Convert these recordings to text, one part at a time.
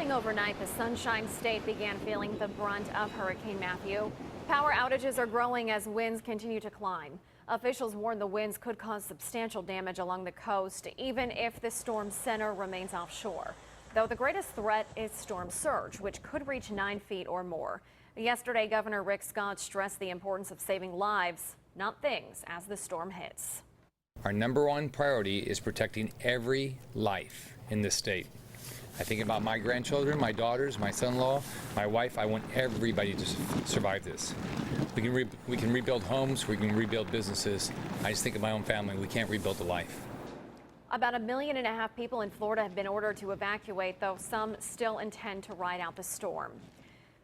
Starting overnight, the Sunshine State began feeling the brunt of Hurricane Matthew. Power outages are growing as winds continue to climb. Officials warn the winds could cause substantial damage along the coast, even if the storm center remains offshore. Though the greatest threat is storm surge, which could reach 9 feet or more. Yesterday, Governor Rick Scott stressed the importance of saving lives, not things, as the storm hits. Our number one priority is protecting every life in this state. I think about my grandchildren, my daughters, my son-in-law, my wife. I want everybody to survive this. We can rebuild homes, we can rebuild businesses. I just think of my own family. We can't rebuild a life. About 1.5 million people in Florida have been ordered to evacuate, though some still intend to ride out the storm.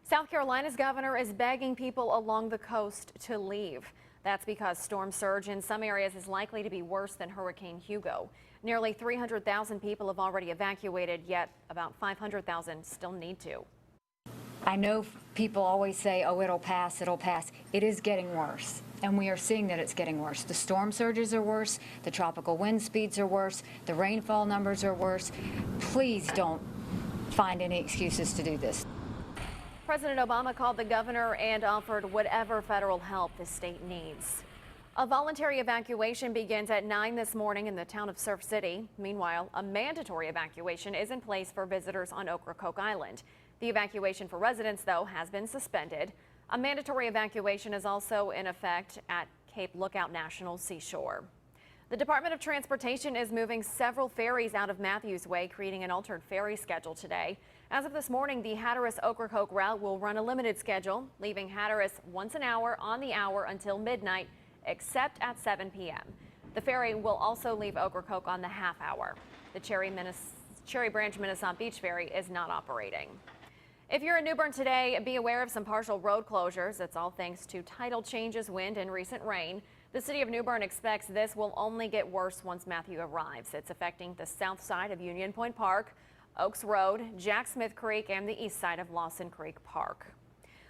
South Carolina's governor is begging people along the coast to leave. That's because storm surge in some areas is likely to be worse than Hurricane Hugo. Nearly 300,000 people have already evacuated, yet about 500,000 still need to. I know people always say, oh, it'll pass, it'll pass. It is getting worse, and we are seeing that it's getting worse. The storm surges are worse, the tropical wind speeds are worse, the rainfall numbers are worse. Please don't find any excuses to do this. President Obama called the governor and offered whatever federal help the state needs. A voluntary evacuation begins at 9 this morning in the town of Surf City. Meanwhile, a mandatory evacuation is in place for visitors on Ocracoke Island. The evacuation for residents, though, has been suspended. A mandatory evacuation is also in effect at Cape Lookout National Seashore. The Department of Transportation is moving several ferries out of Matthews Way, creating an altered ferry schedule today. As of this morning, the Hatteras-Ocracoke route will run a limited schedule, leaving Hatteras once an hour on the hour until midnight, except at 7 p.m. The ferry will also leave Ocracoke on the half hour. The Cherry Branch Minnesota Beach ferry is not operating. If you're in New Bern today, be aware of some partial road closures. It's all thanks to tidal changes, wind, and recent rain. The city of New Bern expects this will only get worse once Matthew arrives. It's affecting the south side of Union Point Park, Oaks Road, Jack Smith Creek, and the east side of Lawson Creek Park.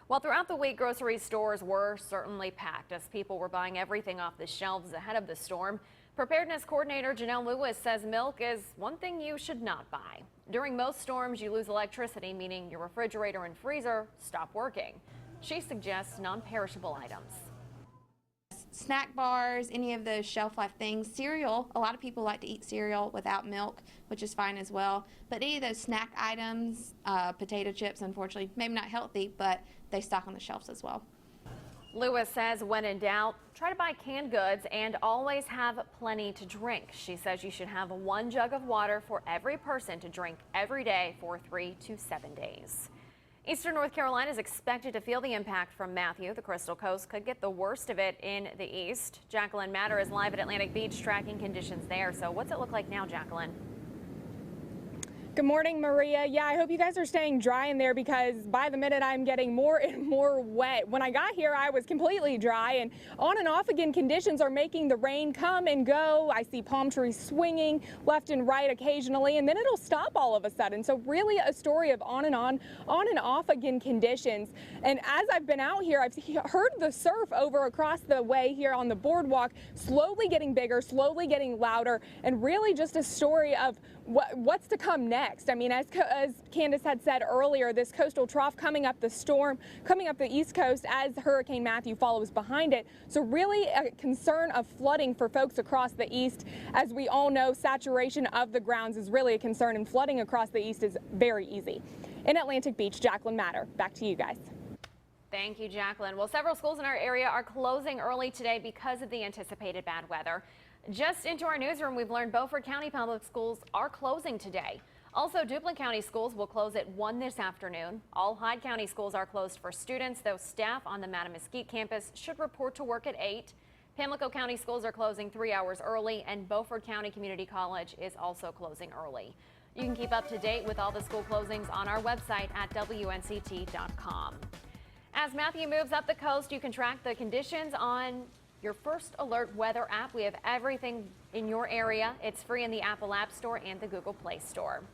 Well, throughout the week, grocery stores were certainly packed as people were buying everything off the shelves ahead of the storm. Preparedness coordinator Janelle Lewis says milk is one thing you should not buy. During most storms, you lose electricity, meaning your refrigerator and freezer stop working. She suggests non-perishable items. Snack bars, any of those shelf life things, cereal. A lot of people like to eat cereal without milk, which is fine as well. But any of those snack items, potato chips, unfortunately, maybe not healthy, but they stock on the shelves as well. Lewis says when in doubt, try to buy canned goods and always have plenty to drink. She says you should have 1 jug of water for every person to drink every day for 3 to 7 days. Eastern North Carolina is expected to feel the impact from Matthew. The Crystal Coast could get the worst of it in the east. Jacqueline Matter is live at Atlantic Beach tracking conditions there. So what's it look like now, Jacqueline? Good morning, Maria. Yeah, I hope you guys are staying dry in there because by the minute I'm getting more and more wet. When I got here, I was completely dry, and on and off again conditions are making the rain come and go. I see palm trees swinging left and right occasionally, and then it'll stop all of a sudden. So really a story of on and off again conditions. And as I've been out here, I've heard the surf over across the way here on the boardwalk slowly getting bigger, slowly getting louder, and really just a story of what's to come next. I mean, as Candace had said earlier, this coastal trough coming up the East Coast as Hurricane Matthew follows behind it. So really a concern of flooding for folks across the east. As we all know, saturation of the grounds is really a concern, and flooding across the east is very easy. In Atlantic Beach, Jacqueline Matter, back to you guys. Thank you, Jacqueline. Well, several schools in our area are closing early today because of the anticipated bad weather. Just into our newsroom, we've learned Beaufort County Public Schools are closing today. Also, Duplin County schools will close at 1 this afternoon. All Hyde County schools are closed for students, though staff on the Mattamuskeet campus should report to work at 8. Pamlico County schools are closing 3 hours early, and Beaufort County Community College is also closing early. You can keep up to date with all the school closings on our website at WNCT.com. As Matthew moves up the coast, you can track the conditions on your First Alert weather app. We have everything in your area. It's free in the Apple App Store and the Google Play Store.